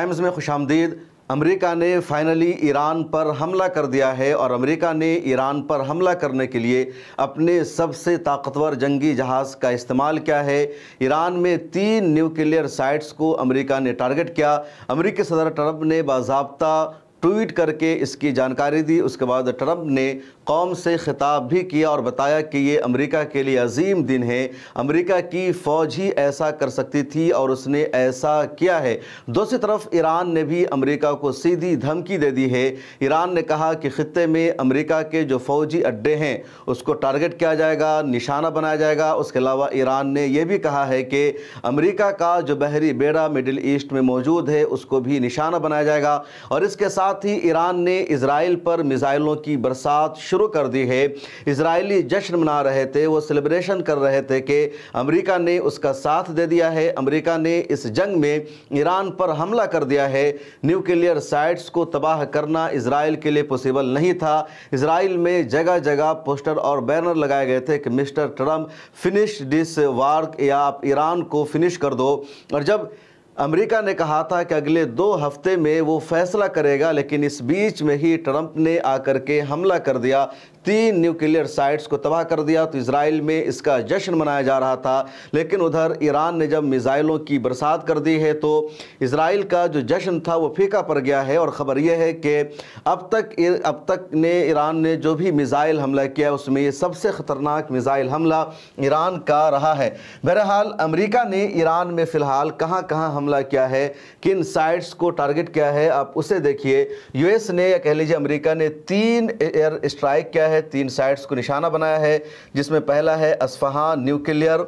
Times میں خوش آمدید۔ امریکہ نے فائنلی ایران پر حملہ کر دیا ہے اور امریکہ نے ایران پر حملہ کرنے کے لیے اپنے سب سے طاقتور جنگی جہاز کا استعمال کیا ہے۔ ایران میں 3 نیوکلیئر سائٹس کو امریکہ نے ٹارگٹ کیا۔ امریکی صدر ٹرمپ نے باضابطہ ٹویٹ کر کے اس کی جانکاری دی۔ اس کے بعد ٹرمپ نے قوم سے خطاب بھی کیا اور بتایا کہ یہ امریکہ کے لیے عظیم دن ہے، امریکہ کی فوج ہی ایسا کر سکتی تھی اور اس نے ایسا کیا ہے۔ دوسری طرف ایران نے بھی امریکہ کو سیدھی دھمکی دے دی ہے۔ ایران نے کہا کہ خطے میں امریکہ کے جو فوجی اڈے ہیں اس کو ٹارگٹ کیا جائے گا، نشانہ بنایا جائے گا۔ اس کے علاوہ ایران نے یہ بھی کہا ہے کہ امریکہ کا جو بحری بیڑا مڈل ایسٹ میں موجود ہے اس کو بھی نشانہ بنایا جائے گا۔ اور اس کے ساتھ ہی ایران نے اسرائیل پر میزائلوں کی برسات شروع کر دی ہے۔ اسرائیلی جشن منا رہے تھے، وہ سیلیبریشن کر رہے تھے کہ امریکہ نے اس کا ساتھ دے دیا ہے، امریکہ نے اس جنگ میں ایران پر حملہ کر دیا ہے۔ نیوکلیئر سائٹس کو تباہ کرنا اسرائیل کے لیے پوسیبل نہیں تھا۔ اسرائیل میں جگہ جگہ پوسٹر اور بینر لگائے گئے تھے کہ مسٹر ٹرمپ فنش دس وار، یا آپ ایران کو فنش کر دو۔ اور جب امریکہ نے کہا تھا کہ اگلے 2 ہفتے میں وہ فیصلہ کرے گا، لیکن اس بیچ میں ہی ٹرمپ نے آ کر کے حملہ کر دیا، 3 نیوکلیئر سائٹس کو تباہ کر دیا۔ تو اسرائیل میں اس کا جشن منایا جا رہا تھا، لیکن ادھر ایران نے جب میزائلوں کی برسات کر دی ہے تو اسرائیل کا جو جشن تھا وہ پھیکا پڑ گیا ہے۔ اور خبر یہ ہے کہ اب تک ایران نے جو بھی میزائل حملہ کیا اس میں یہ سب سے خطرناک میزائل حملہ ایران کا رہا ہے۔ بہرحال امریکہ نے ایران میں فی الحال کہاں کہاں حملہ کیا ہے، کن سائٹس کو ٹارگٹ کیا ہے، آپ اسے دیکھیے۔ یو ایس نے، یا کہہ لیجیے امریکہ نے 3 ایئر اسٹرائک کیا ہے، 3 سائٹس کو نشانہ بنایا ہے، جس میں پہلا ہے اصفہان نیوکلیئر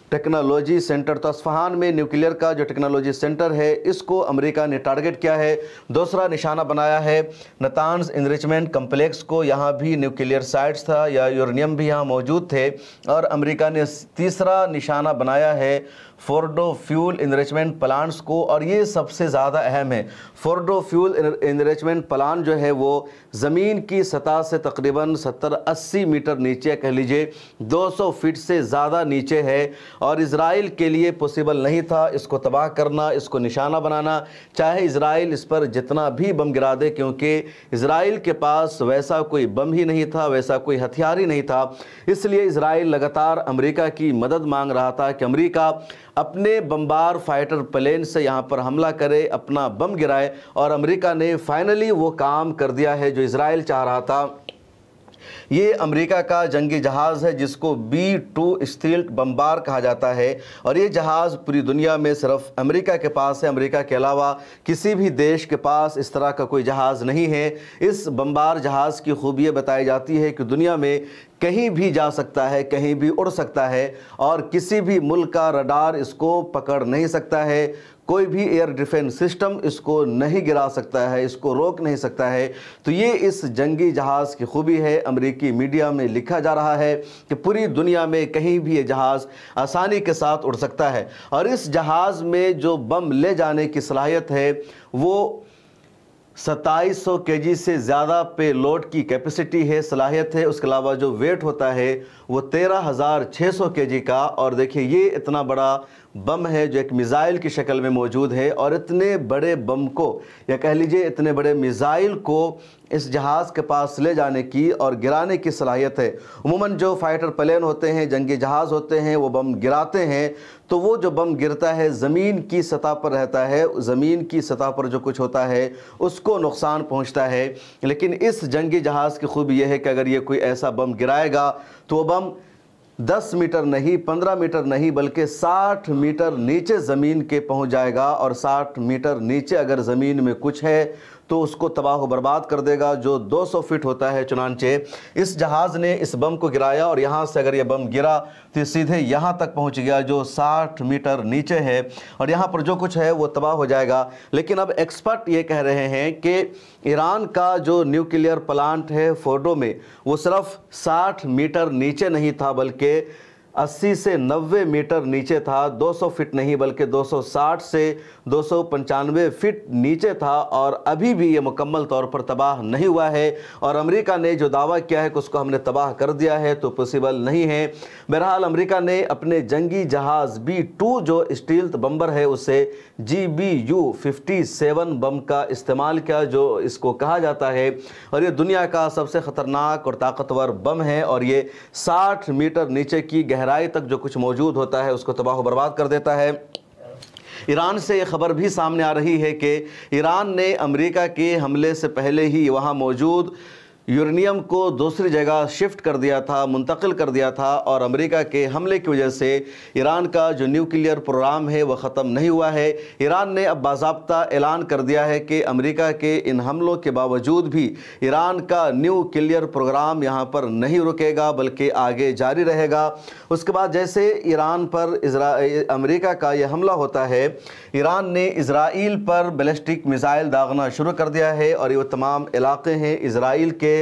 ٹیکنالوجی سینٹر۔ تو اصفہان میں نیوکلیئر کا جو ٹیکنالوجی سینٹر ہے اس کو امریکہ نے ٹارگٹ کیا ہے۔ دوسرا نشانہ بنایا ہے نتانز انریچمنٹ کمپلیکس کو، یہاں بھی نیوکلیئر سائٹس تھا یا یورینیم بھی یہاں موجود تھے۔ اور امریکہ نے تیسرا نشانہ بنایا ہے فورڈو فیول انریچمنٹ پلانٹس کو، اور یہ سب سے زیادہ اہم ہے۔ فورڈو فیول انریچمنٹ پلانٹ جو ہے وہ زمین کی سطح سے تقریباً 70-80 میٹر نیچے، کہہ لیجئے 200 فٹ سے زیادہ نیچے ہے، اور اسرائیل کے لیے پوسیبل نہیں تھا اس کو تباہ کرنا، اس کو نشانہ بنانا، چاہے اسرائیل اس پر جتنا بھی بم گرا دے، کیونکہ اسرائیل کے پاس ویسا کوئی بم ہی نہیں تھا، ویسا کوئی ہتھیار ہی نہیں تھا۔ اس لیے اسرائیل لگاتار امریکہ کی مدد مانگ رہا تھا کہ امریکہ اپنے بمبار فائٹر پلین سے یہاں پر حملہ کرے، اپنا بم گرائے، اور امریکہ نے فائنلی وہ کام کر دیا ہے جو اسرائیل چاہ رہا تھا۔ یہ امریکہ کا جنگی جہاز ہے جس کو B-2 اسٹیلتھ بمبار کہا جاتا ہے، اور یہ جہاز پوری دنیا میں صرف امریکہ کے پاس ہے، امریکہ کے علاوہ کسی بھی دیش کے پاس اس طرح کا کوئی جہاز نہیں ہے۔ اس بمبار جہاز کی خوبی یہ بتائی جاتی ہے کہ دنیا میں کہیں بھی جا سکتا ہے، کہیں بھی اڑ سکتا ہے، اور کسی بھی ملک کا رڈار اس کو پکڑ نہیں سکتا ہے، کوئی بھی ایئر ڈیفنس سسٹم اس کو نہیں گرا سکتا ہے، اس کو روک نہیں سکتا ہے۔ تو یہ اس جنگی جہاز کی خوبی ہے۔ امریکی میڈیا میں لکھا جا رہا ہے کہ پوری دنیا میں کہیں بھی یہ جہاز آسانی کے ساتھ اڑ سکتا ہے، اور اس جہاز میں جو بم لے جانے کی صلاحیت ہے وہ 2700 kg سے زیادہ پے لوڈ کی کیپیسٹی ہے، صلاحیت ہے۔ اس کے علاوہ جو ویٹ ہوتا ہے وہ 13,600 kg کا، اور دیکھیں یہ اتنا بڑا بم ہے جو ایک میزائل کی شکل میں موجود ہے، اور اتنے بڑے بم کو، یا کہہ لیجئے اتنے بڑے میزائل کو اس جہاز کے پاس لے جانے کی اور گرانے کی صلاحیت ہے۔ عموماً جو فائٹر پلین ہوتے ہیں، جنگی جہاز ہوتے ہیں، وہ بم گراتے ہیں تو وہ جو بم گرتا ہے زمین کی سطح پر رہتا ہے، زمین کی سطح پر جو کچھ ہوتا ہے اس کو نقصان پہنچتا ہے۔ لیکن اس جنگی جہاز کی خوبی یہ ہے کہ اگر یہ کوئی ایسا بم گرائے گا تو وہ بم 10 میٹر نہیں، 15 میٹر نہیں، بلکہ 60 میٹر نیچے زمین کے پہنچ جائے گا، اور 60 میٹر نیچے اگر زمین میں کچھ ہے تو اس کو تباہ و برباد کر دے گا، جو 200 فٹ ہوتا ہے۔ چنانچہ اس جہاز نے اس بم کو گرایا، اور یہاں سے اگر یہ بم گرا تو سیدھے یہاں تک پہنچ گیا جو 60 میٹر نیچے ہے، اور یہاں پر جو کچھ ہے وہ تباہ ہو جائے گا۔ لیکن اب ایکسپرٹ یہ کہہ رہے ہیں کہ ایران کا جو نیوکلیئر پلانٹ ہے فورڈو میں، وہ صرف 60 میٹر نیچے نہیں تھا، بلکہ 80 سے 90 میٹر نیچے تھا، 200 فٹ نہیں بلکہ 260 سے 295 فٹ نیچے تھا، اور ابھی بھی یہ مکمل طور پر تباہ نہیں ہوا ہے۔ اور امریکہ نے جو دعویٰ کیا ہے کہ اس کو ہم نے تباہ کر دیا ہے تو پوسیبل نہیں ہے۔ بہرحال امریکہ نے اپنے جنگی جہاز B-2 جو اسٹیلتھ بمبر ہے اسے GBU-57 بم کا استعمال کیا، جو اس کو کہا جاتا ہے، اور یہ دنیا کا سب سے خطرناک اور طاقتور بم ہے، اور یہ 60 میٹر نیچے کی گہرائی تک جو کچھ موجود ہوتا ہے اس کو تباہ و برباد کر دیتا ہے۔ ایران سے یہ خبر بھی سامنے آ رہی ہے کہ ایران نے امریکہ کے حملے سے پہلے ہی وہاں موجود یورینیم کو دوسری جگہ شفٹ کر دیا تھا، منتقل کر دیا تھا، اور امریکہ کے حملے کی وجہ سے ایران کا جو نیوکلیئر پروگرام ہے وہ ختم نہیں ہوا ہے۔ ایران نے اب باضابطہ اعلان کر دیا ہے کہ امریکہ کے ان حملوں کے باوجود بھی ایران کا نیوکلیئر پروگرام یہاں پر نہیں رکے گا بلکہ آگے جاری رہے گا۔ اس کے بعد جیسے ایران پر امریکہ کا یہ حملہ ہوتا ہے، ایران نے اسرائیل پر بیلسٹک میزائل داغنا شروع کر دیا ہے، اور یہ وہ تمام علاقے ہیں اسرائیل کے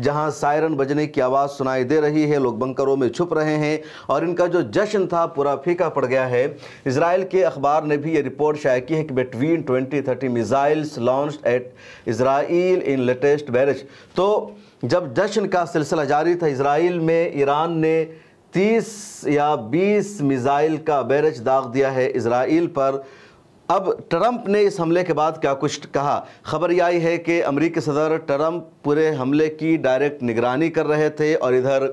جہاں سائرن بجنے کی آواز سنائی دے رہی ہے، لوگ بنکروں میں چھپ رہے ہیں، اور ان کا جو جشن تھا پورا پھیکا پڑ گیا ہے۔ اسرائیل کے اخبار نے بھی یہ رپورٹ شائع کی ہے کہ between 20-30 missiles launched at Israel in latest barrage۔ تو جب جشن کا سلسلہ جاری تھا اسرائیل میں، ایران نے 30 یا 20 میزائل کا بیرج داغ دیا ہے اسرائیل پر۔ اب ٹرمپ نے اس حملے کے بعد کیا کچھ کہا؟ خبر یہ آئی ہے کہ امریکی صدر ٹرمپ پورے حملے کی ڈائریکٹ نگرانی کر رہے تھے، اور ادھر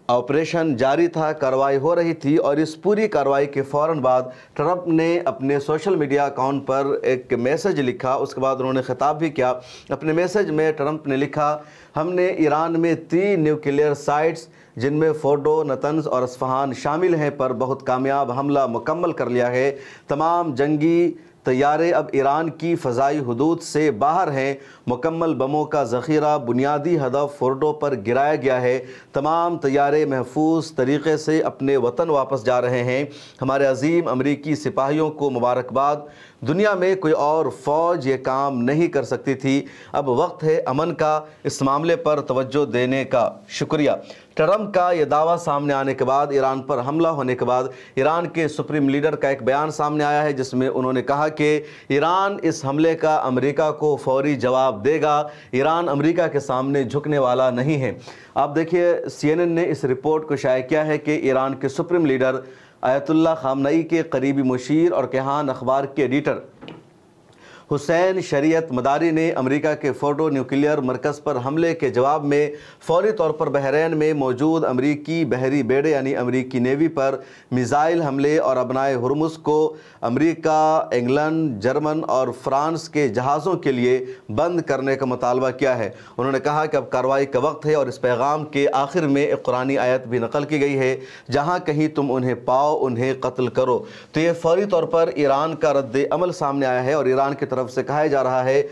آپریشن جاری تھا، کارروائی ہو رہی تھی، اور اس پوری کارروائی کے فوراً بعد ٹرمپ نے اپنے سوشل میڈیا اکاؤنٹ پر ایک میسج لکھا۔ اس کے بعد انہوں نے خطاب بھی کیا۔ اپنے میسج میں ٹرمپ نے لکھا، ہم نے ایران میں 3 نیوکلیئر سائٹس جن میں فورڈو، نتنز اور اصفہان شامل ہیں پر بہت کامیاب حملہ مکمل کر لیا ہے۔ تمام جنگی طیارے اب ایران کی فضائی حدود سے باہر ہیں۔ مکمل بموں کا ذخیرہ بنیادی ہدف فورڈو پر گرایا گیا ہے۔ تمام طیارے محفوظ طریقے سے اپنے وطن واپس جا رہے ہیں۔ ہمارے عظیم امریکی سپاہیوں کو مبارکباد۔ دنیا میں کوئی اور فوج یہ کام نہیں کر سکتی تھی۔ اب وقت ہے امن کا، اس معاملے پر توجہ دینے کا۔ شکریہ۔ ٹرمپ کا یہ دعویٰ سامنے آنے کے بعد، ایران پر حملہ ہونے کے بعد، ایران کے سپریم لیڈر کا ایک بیان سامنے آیا ہے جس میں انہوں نے کہا کہ ایران اس حملے کا امریکہ کو فوری جواب دے گا۔ ایران امریکہ کے سامنے جھکنے والا نہیں ہے۔ آپ دیکھیے CNN نے اس رپورٹ کو شائع کیا ہے کہ ایران کے سپریم لیڈر آیت اللہ خامنئی کے قریبی مشیر اور کیہان اخبار کے ایڈیٹر حسین شریعت مداری نے امریکہ کے فورڈو نیوکلیئر مرکز پر حملے کے جواب میں فوری طور پر بحرین میں موجود امریکی بحری بیڑے یعنی امریکی نیوی پر میزائل حملے اور ابنائے ہرمز کو امریکہ، انگلینڈ، جرمن اور فرانس کے جہازوں کے لیے بند کرنے کا مطالبہ کیا ہے۔ انہوں نے کہا کہ اب کارروائی کا وقت ہے، اور اس پیغام کے آخر میں ایک قرآنی آیت بھی نقل کی گئی ہے، جہاں کہیں تم انہیں پاؤ انہیں قتل کرو۔ تو یہ فوری طور پر ایران کا رد عمل سامنے آیا ہے، اور ایران کی طرف سے کہا جا رہا ہے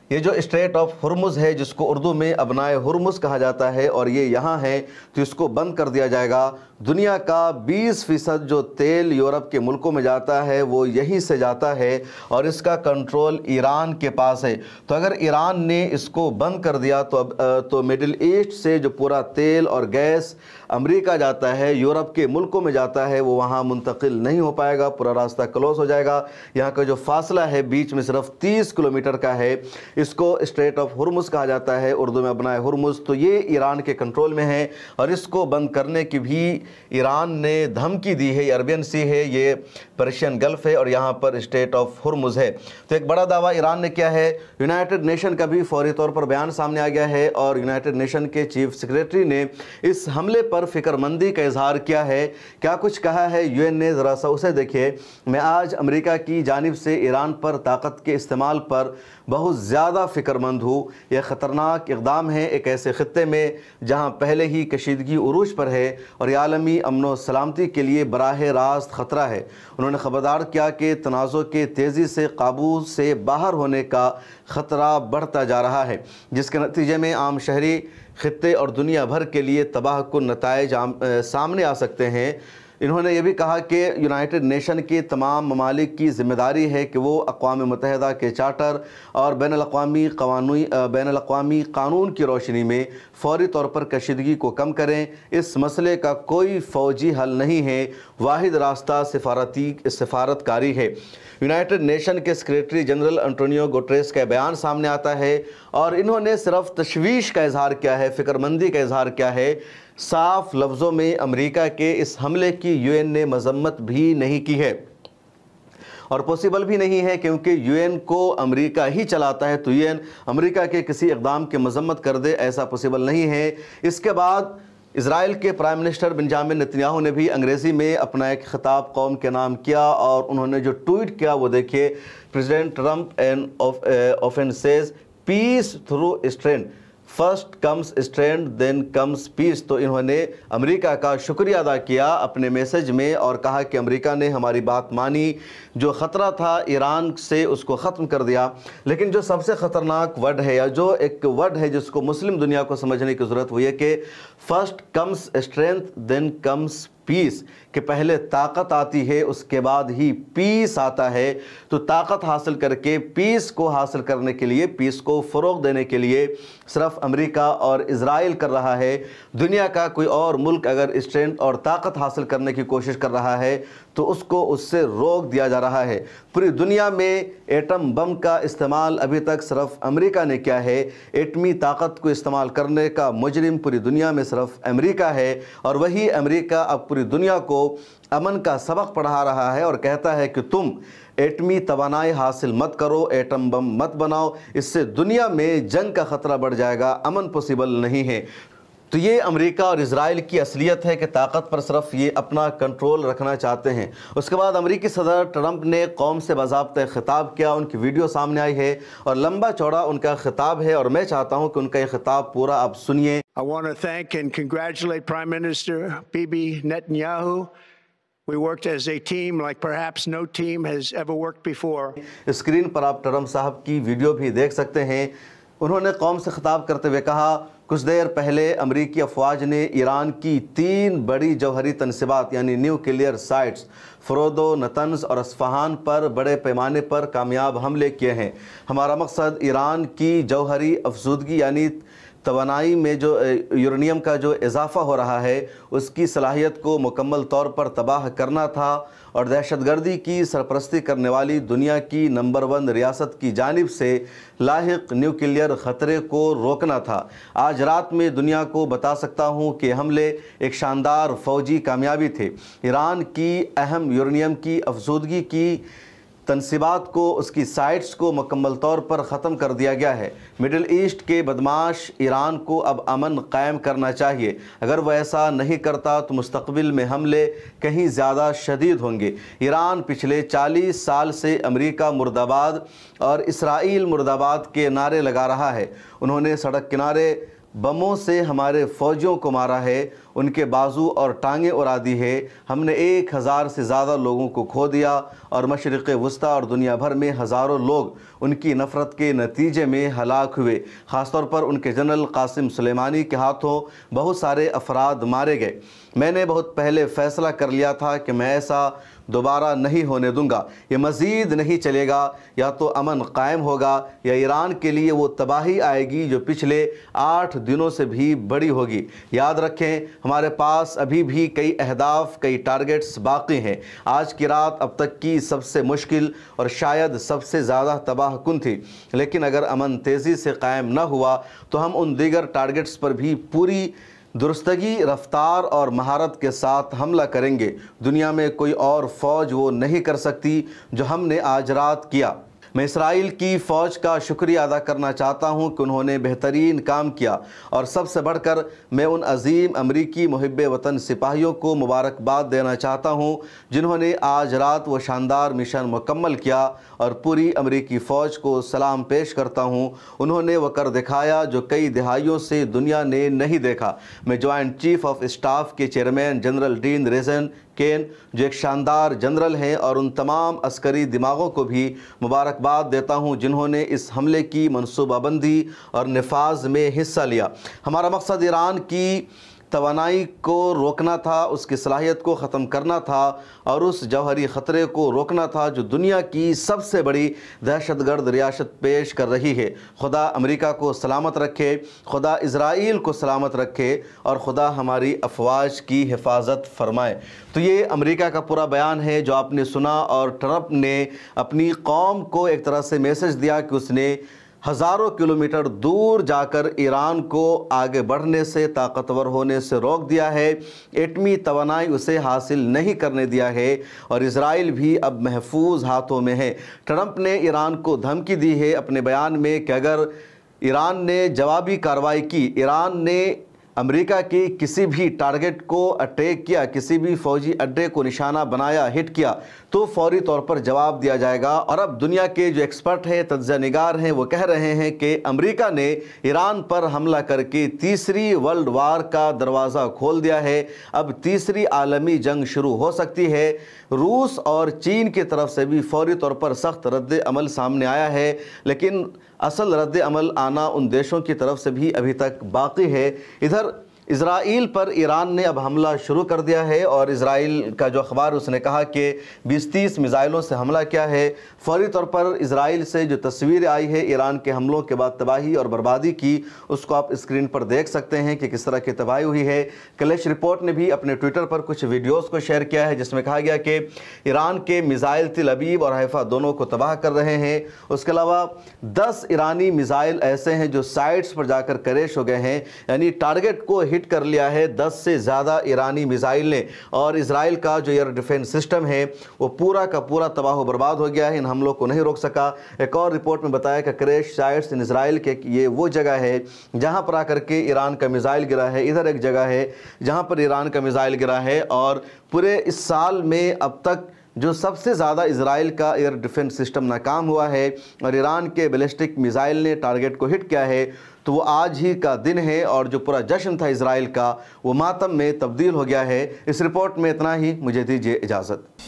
یہ جو اسٹریٹ آف ہرمز ہے جس کو اردو میں ابنائے ہرمز کہا جاتا ہے، اور یہ یہاں ہے تو اس کو بند کر دیا جائے گا۔ دنیا کا 20% جو تیل یورپ کے ملکوں میں جاتا ہے وہ یہیں سے جاتا ہے، اور اس کا کنٹرول ایران کے پاس ہے۔ تو اگر ایران نے اس کو بند کر دیا تو مڈل ایسٹ سے جو پورا تیل اور گیس امریکہ جاتا ہے، یورپ کے ملکوں میں جاتا ہے، وہ وہاں منتقل نہیں ہو پائے گا، پورا راستہ کلوز ہو جائے گا۔ یہاں کا جو فاصلہ ہے بیچ میں صرف 30 کلومیٹر کا ہے، اس کو اسٹریٹ آف ہرمز کہا جاتا ہے، اردو میں ابنائے ہرمز۔ تو یہ ایران کے کنٹرول میں ہے، اور اس کو بند کرنے کی بھی ایران نے دھمکی دی ہے۔ یہ عربین سی ہے، یہ پرشین گلف ہے، اور یہاں پر اسٹریٹ آف ہرمز ہے۔ تو ایک بڑا دعویٰ ایران نے کیا ہے۔ یونائٹڈ نیشن کا بھی فوری طور پر بیان سامنے آ گیا ہے، اور یونائٹڈ نیشن کے چیف سیکریٹری نے اس حملے پر فکر مندی کا اظہار کیا ہے۔ کیا کچھ کہا ہے UN نے، ذرا سا اسے دیکھیے۔ میں آج امریکہ کی جانب سے ایران پر طاقت کے استعمال پر بہت زیادہ فکر مند ہوں۔ یہ خطرناک اقدام ہے ایک ایسے خطے میں جہاں پہلے ہی کشیدگی عروج پر ہے، اور یہ عالمی امن و سلامتی کے لیے براہ راست خطرہ ہے۔ انہوں نے خبردار کیا کہ تنازع کے تیزی سے قابو سے باہر ہونے کا خطرہ بڑھتا جا رہا ہے، جس کے نتیجے میں عام شہری، خطے اور دنیا بھر کے لیے تباہ کن نتائج سامنے آ سکتے ہیں۔ انہوں نے یہ بھی کہا کہ یونائٹڈ نیشن کے تمام ممالک کی ذمہ داری ہے کہ وہ اقوام متحدہ کے چارٹر اور بین الاقوامی قانون کی روشنی میں فوری طور پر کشیدگی کو کم کریں۔ اس مسئلے کا کوئی فوجی حل نہیں ہے، واحد راستہ سفارتکاری ہے۔ یونائٹڈ نیشن کے سیکریٹری جنرل انٹونیو گوٹریس کا بیان سامنے آتا ہے اور انہوں نے صرف تشویش کا اظہار کیا ہے، فکر مندی کا اظہار کیا ہے، صاف لفظوں میں امریکہ کے اس حملے کی یو این نے مذمت بھی نہیں کی ہے اور پوسیبل بھی نہیں ہے، کیونکہ یو این کو امریکہ ہی چلاتا ہے، تو یو این امریکہ کے کسی اقدام کی مذمت کر دے، ایسا پوسیبل نہیں ہے۔ اس کے بعد اسرائیل کے پرائم منسٹر بنجامن نتنیاہو نے بھی انگریزی میں اپنا ایک خطاب قوم کے نام کیا اور انہوں نے جو ٹویٹ کیا وہ دیکھیے، president Trump often says peace through restraint, first comes restraint then comes peace۔ تو انہوں نے امریکہ کا شکریہ ادا کیا اپنے میسج میں اور کہا کہ امریکہ نے ہماری بات مانی، جو خطرہ تھا ایران سے اس کو ختم کر دیا۔ لیکن جو سب سے خطرناک ورڈ ہے یا جو ایک ورڈ ہے جس کو مسلم دنیا کو سمجھنے کی ضرورت وہ یہ کہ first comes strength then comes پیس، کہ پہلے طاقت آتی ہے اس کے بعد ہی پیس آتا ہے۔ تو طاقت حاصل کر کے پیس کو حاصل کرنے کے لیے، پیس کو فروغ دینے کے لیے صرف امریکہ اور اسرائیل کر رہا ہے۔ دنیا کا کوئی اور ملک اگر اسٹرینتھ اور طاقت حاصل کرنے کی کوشش کر رہا ہے تو اس کو اس سے روک دیا جا رہا ہے۔ پوری دنیا میں ایٹم بم کا استعمال ابھی تک صرف امریکہ نے کیا ہے۔ ایٹمی طاقت کو استعمال کرنے کا مجرم پوری دنیا میں صرف امریکہ ہے، اور وہی امریکہ اب پوری دنیا کو امن کا سبق پڑھا رہا ہے اور کہتا ہے کہ تم ایٹمی توانائی حاصل مت کرو، ایٹم بم مت بناؤ، اس سے دنیا میں جنگ کا خطرہ بڑھ جائے گا، امن پوسیبل نہیں ہے۔ تو یہ امریکہ اور اسرائیل کی اصلیت ہے کہ طاقت پر صرف یہ اپنا کنٹرول رکھنا چاہتے ہیں۔ اس کے بعد امریکی صدر ٹرمپ نے قوم سے باضابطہ خطاب کیا، ان کی ویڈیو سامنے آئی ہے اور لمبا چوڑا ان کا خطاب ہے اور میں چاہتا ہوں کہ ان کا یہ خطاب پورا آپ سنیے۔ I want to thank and congratulate Prime Minister Bibi Netanyahu. We worked as a team like perhaps no team has ever worked before. Screen پر آپ ٹرمپ صاحب کی ویڈیو بھی دیکھ سکتے ہیں۔ انہوں نے قوم سے خطاب کرتے ہوئے کہا، کچھ دیر پہلے امریکی افواج نے ایران کی 3 بڑی جوہری تنصیبات یعنی نیوکلیئر سائٹس فروردو، نتنز اور اصفہان پر بڑے پیمانے پر کامیاب حملے کیے ہیں۔ ہمارا مقصد ایران کی جوہری افزودگی یعنی توانائی میں جو یورینیم کا جو اضافہ ہو رہا ہے اس کی صلاحیت کو مکمل طور پر تباہ کرنا تھا اور دہشت گردی کی سرپرستی کرنے والی دنیا کی نمبر 1 ریاست کی جانب سے لاحق نیوکلیئر خطرے کو روکنا تھا۔ آج رات میں دنیا کو بتا سکتا ہوں کہ حملے ایک شاندار فوجی کامیابی تھے۔ ایران کی اہم یورینیم کی افزودگی کی تنصیبات کو، اس کی سائٹس کو مکمل طور پر ختم کر دیا گیا ہے۔ مڈل ایسٹ کے بدماش ایران کو اب امن قائم کرنا چاہیے۔ اگر وہ ایسا نہیں کرتا تو مستقبل میں حملے کہیں زیادہ شدید ہوں گے۔ ایران پچھلے 40 سال سے امریکہ مرد آباد اور اسرائیل مرد آباد کے نعرے لگا رہا ہے۔ انہوں نے سڑک کنارے بموں سے ہمارے فوجیوں کو مارا ہے، ان کے بازو اور ٹانگیں اڑا دی ہے۔ ہم نے 1000 سے زیادہ لوگوں کو کھو دیا اور مشرق وسطیٰ اور دنیا بھر میں ہزاروں لوگ ان کی نفرت کے نتیجے میں ہلاک ہوئے۔ خاص طور پر ان کے جنرل قاسم سلیمانی کے ہاتھوں بہت سارے افراد مارے گئے۔ میں نے بہت پہلے فیصلہ کر لیا تھا کہ میں ایسا دوبارہ نہیں ہونے دوں گا۔ یہ مزید نہیں چلے گا، یا تو امن قائم ہوگا یا ایران کے لیے وہ تباہی آئے گی جو پچھلے 8 دنوں سے بھی بڑی ہوگی۔ یاد رکھیں، ہمارے پاس ابھی بھی کئی اہداف، کئی ٹارگٹس باقی ہیں۔ آج کی رات اب تک کی سب سے مشکل اور شاید سب سے زیادہ تباہ کن تھی، لیکن اگر امن تیزی سے قائم نہ ہوا تو ہم ان دیگر ٹارگٹس پر بھی پوری درستگی، رفتار اور مہارت کے ساتھ حملہ کریں گے۔ دنیا میں کوئی اور فوج وہ نہیں کر سکتی جو ہم نے آج رات کیا۔ میں اسرائیل کی فوج کا شکریہ ادا کرنا چاہتا ہوں کہ انہوں نے بہترین کام کیا، اور سب سے بڑھ کر میں ان عظیم امریکی محب وطن سپاہیوں کو مبارکباد دینا چاہتا ہوں جنہوں نے آج رات وہ شاندار مشن مکمل کیا، اور پوری امریکی فوج کو سلام پیش کرتا ہوں۔ انہوں نے وہ کر دکھایا جو کئی دہائیوں سے دنیا نے نہیں دیکھا۔ میں جوائنٹ چیف آف اسٹاف کے chairman general Dan Razin Caine جو ایک شاندار جنرل ہیں، اور ان تمام عسکری دماغوں کو بھی مبارکباد دیتا ہوں جنہوں نے اس حملے کی منصوبہ بندی اور نفاذ میں حصہ لیا۔ ہمارا مقصد ایران کی توانائی کو روکنا تھا، اس کی صلاحیت کو ختم کرنا تھا اور اس جوہری خطرے کو روکنا تھا جو دنیا کی سب سے بڑی دہشت گرد ریاست پیش کر رہی ہے۔ خدا امریکہ کو سلامت رکھے، خدا اسرائیل کو سلامت رکھے اور خدا ہماری افواج کی حفاظت فرمائے۔ تو یہ امریکہ کا پورا بیان ہے جو آپ نے سنا، اور ٹرمپ نے اپنی قوم کو ایک طرح سے میسج دیا کہ اس نے ہزاروں کلومیٹر دور جا کر ایران کو آگے بڑھنے سے، طاقتور ہونے سے روک دیا ہے، ایٹمی توانائی اسے حاصل نہیں کرنے دیا ہے، اور اسرائیل بھی اب محفوظ ہاتھوں میں ہے۔ ٹرمپ نے ایران کو دھمکی دی ہے اپنے بیان میں کہ اگر ایران نے جوابی کارروائی کی، ایران نے امریکہ کی کسی بھی ٹارگٹ کو اٹیک کیا، کسی بھی فوجی اڈے کو نشانہ بنایا، ہٹ کیا، تو فوری طور پر جواب دیا جائے گا۔ اور اب دنیا کے جو ایکسپرٹ ہیں، تجزیہ نگار ہیں، وہ کہہ رہے ہیں کہ امریکہ نے ایران پر حملہ کر کے تیسری ورلڈ وار کا دروازہ کھول دیا ہے۔ اب تیسری عالمی جنگ شروع ہو سکتی ہے۔ روس اور چین کی طرف سے بھی فوری طور پر سخت رد عمل سامنے آیا ہے، لیکن اصل رد عمل آنا ان دیشوں کی طرف سے بھی ابھی تک باقی ہے۔ ادھر اسرائیل پر ایران نے اب حملہ شروع کر دیا ہے، اور اسرائیل کا جو اخبار اس نے کہا کہ 20-30 میزائلوں سے حملہ کیا ہے۔ فوری طور پر اسرائیل سے جو تصویر آئی ہے ایران کے حملوں کے بعد تباہی اور بربادی کی، اس کو آپ اسکرین پر دیکھ سکتے ہیں کہ کس طرح کی تباہی ہوئی ہے۔ کلیش رپورٹ نے بھی اپنے ٹویٹر پر کچھ ویڈیوز کو شیئر کیا ہے جس میں کہا گیا کہ ایران کے میزائل تل ابیب اور حیفا دونوں کو تباہ کر رہے ہیں۔ اس کے علاوہ 10 ایرانی میزائل ایسے ہیں جو سائٹس پر جا کر کریش ہو گئے ہیں، یعنی ٹارگٹ کو ہٹ کر لیا ہے 10 سے زیادہ ایرانی میزائل نے، اور اسرائیل کا جو ایئر ڈیفنس سسٹم ہے وہ پورا کا پورا تباہ و برباد ہو گیا ہے، ان حملوں کو نہیں روک سکا۔ ایک اور رپورٹ میں بتایا کہ کریش سائٹس ان اسرائیل کے یہ وہ جگہ ہے جہاں پر آ کر کے ایران کا میزائل گرا ہے، ادھر ایک جگہ ہے جہاں پر ایران کا میزائل گرا ہے، اور پورے اس سال میں اب تک جو سب سے زیادہ اسرائیل کا ایئر ڈیفنس سسٹم ناکام ہوا ہے اور ایران کے بیلسٹک میزائل نے ٹارگٹ کو ہٹ کیا ہے، تو وہ آج ہی کا دن ہے، اور جو پورا جشن تھا اسرائیل کا وہ ماتم میں تبدیل ہو گیا ہے۔ اس رپورٹ میں اتنا ہی، مجھے دیجیے اجازت۔